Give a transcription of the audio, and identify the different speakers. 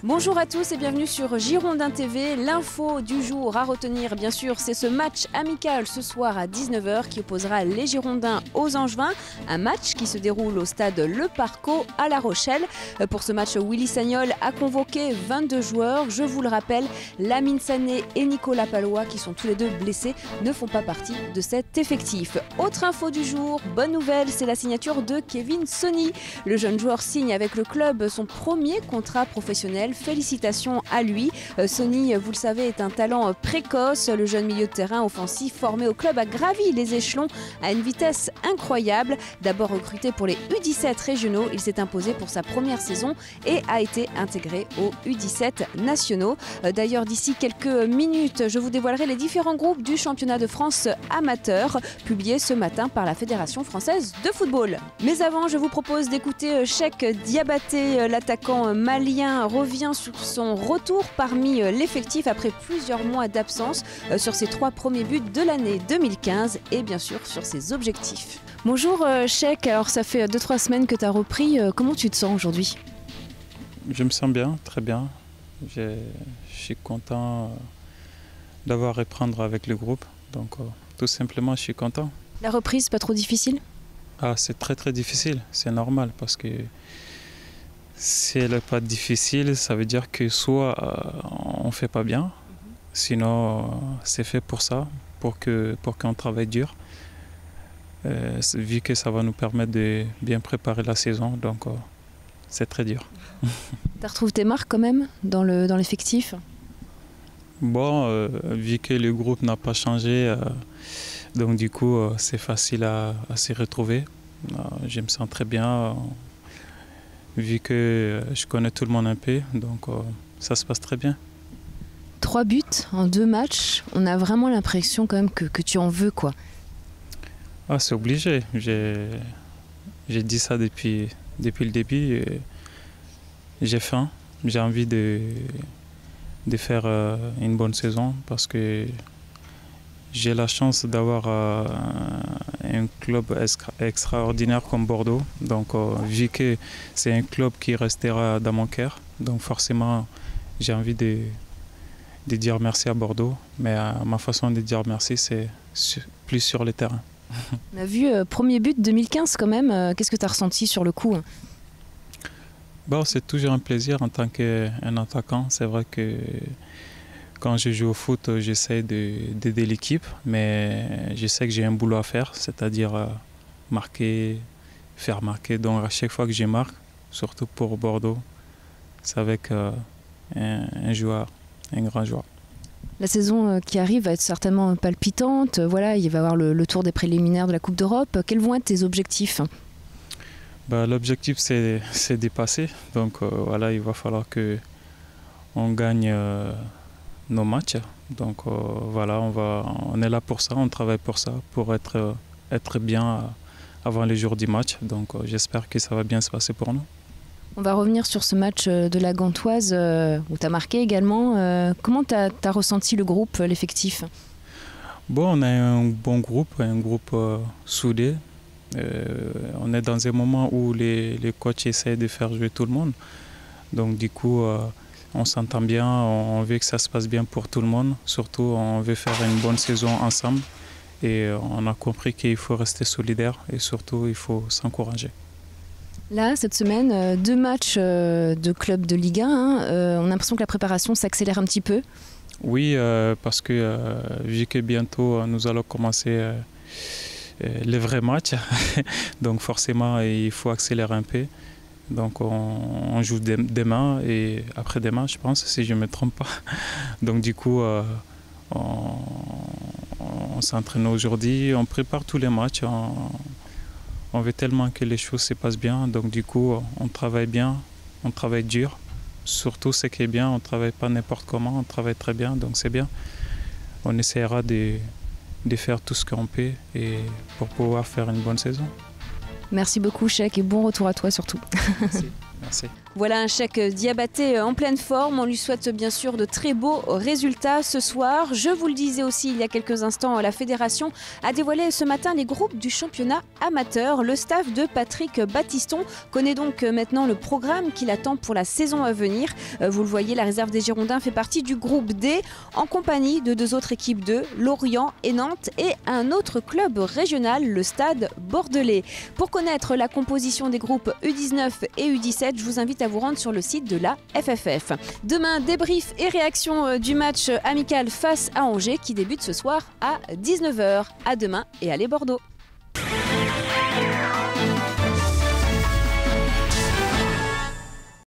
Speaker 1: Bonjour à tous et bienvenue sur Girondins TV. L'info du jour à retenir, bien sûr, c'est ce match amical ce soir à 19 h qui opposera les Girondins aux Angevins. Un match qui se déroule au stade Le Parco à La Rochelle. Pour ce match, Willy Sagnol a convoqué 22 joueurs. Je vous le rappelle, Lamine Sané et Nicolas Pallois, qui sont tous les deux blessés, ne font pas partie de cet effectif. Autre info du jour, bonne nouvelle, c'est la signature de Kevin Soni. Le jeune joueur signe avec le club son premier contrat professionnel. Félicitations à lui. Soni, vous le savez, est un talent précoce. Le jeune milieu de terrain offensif formé au club a gravi les échelons à une vitesse incroyable. D'abord recruté pour les U17 régionaux, il s'est imposé pour sa première saison et a été intégré aux U17 nationaux. D'ailleurs, d'ici quelques minutes, je vous dévoilerai les différents groupes du championnat de France amateur, publiés ce matin par la Fédération française de football. Mais avant, je vous propose d'écouter Cheikh Diabaté. L'attaquant malien revient sur son retour parmi l'effectif après plusieurs mois d'absence, sur ses 3 premiers buts de l'année 2015 et bien sûr sur ses objectifs. Bonjour Cheikh, alors ça fait 2-3 semaines que tu as repris, comment tu te sens aujourd'hui?
Speaker 2: Je me sens bien, très bien. Je suis content d'avoir reprendre avec le groupe, donc tout simplement je suis content.
Speaker 1: La reprise, pas trop difficile?
Speaker 2: C'est très difficile, c'est normal parce que si elle n'est pas difficile, ça veut dire que soit on ne fait pas bien, sinon c'est fait pour ça, pour qu'on travaille dur, vu que ça va nous permettre de bien préparer la saison, donc c'est très dur.
Speaker 1: Tu retrouves tes marques quand même dans l'effectif?
Speaker 2: Bon, vu que le groupe n'a pas changé, donc du coup c'est facile à s'y retrouver. Je me sens très bien. Vu que je connais tout le monde un peu, donc ça se passe très bien.
Speaker 1: 3 buts en 2 matchs, on a vraiment l'impression quand même que tu en veux, quoi.
Speaker 2: C'est obligé, j'ai dit ça depuis le début. J'ai faim, j'ai envie de faire une bonne saison parce que j'ai la chance d'avoir un club extraordinaire comme Bordeaux. Donc, vu que c'est un club qui restera dans mon cœur, donc forcément, j'ai envie de dire merci à Bordeaux. Mais ma façon de dire merci, c'est plus sur le terrain.
Speaker 1: On a vu premier but 2015 quand même. Qu'est-ce que tu as ressenti sur le coup?
Speaker 2: C'est toujours un plaisir en tant qu'un attaquant. C'est vrai que quand je joue au foot, j'essaie d'aider l'équipe, mais je sais que j'ai un boulot à faire, c'est-à-dire marquer, faire marquer. Donc à chaque fois que je marque, surtout pour Bordeaux, c'est avec un joueur, un grand joueur.
Speaker 1: La saison qui arrive va être certainement palpitante. Voilà, il va y avoir le tour des préliminaires de la Coupe d'Europe. Quels vont être tes objectifs?
Speaker 2: L'objectif, c'est de passer. Donc voilà, il va falloir qu'on gagne nos matchs. Donc voilà, on est là pour ça, on travaille pour ça, pour être bien avant les jours du match. Donc j'espère que ça va bien se passer pour nous.
Speaker 1: On va revenir sur ce match de la Gantoise où tu as marqué également. Comment tu as ressenti le groupe, l'effectif?
Speaker 2: On a un bon groupe, soudé. On est dans un moment où les coachs essaient de faire jouer tout le monde. Donc du coup, on s'entend bien, on veut que ça se passe bien pour tout le monde. Surtout, on veut faire une bonne saison ensemble. Et on a compris qu'il faut rester solidaire et surtout, il faut s'encourager.
Speaker 1: Là, cette semaine, 2 matchs de club de Ligue 1. On a l'impression que la préparation s'accélère un petit peu.
Speaker 2: Oui, parce que vu que bientôt, nous allons commencer les vrais matchs. Donc forcément, il faut accélérer un peu. Donc on joue demain et après-demain, je pense, si je ne me trompe pas. Donc du coup, on s'entraîne aujourd'hui, on prépare tous les matchs. On veut tellement que les choses se passent bien. Donc du coup, on travaille bien, on travaille dur. Surtout ce qui est bien, on ne travaille pas n'importe comment, on travaille très bien, donc c'est bien. On essaiera de faire tout ce qu'on peut et pour pouvoir faire une bonne saison.
Speaker 1: Merci beaucoup Cheikh et bon retour à toi surtout.
Speaker 2: Merci.
Speaker 1: Voilà un Cheikh Diabaté en pleine forme. On lui souhaite bien sûr de très beaux résultats ce soir. Je vous le disais aussi il y a quelques instants, la fédération a dévoilé ce matin les groupes du championnat amateur. Le staff de Patrick Battiston connaît donc maintenant le programme qui l'attend pour la saison à venir. Vous le voyez, la réserve des Girondins fait partie du groupe D en compagnie de 2 autres équipes de Lorient et Nantes et un autre club régional, le Stade Bordelais. Pour connaître la composition des groupes U19 et U17, je vous invite à vous rendre sur le site de la FFF. Demain, débrief et réaction du match amical face à Angers qui débute ce soir à 19h. À demain et allez Bordeaux!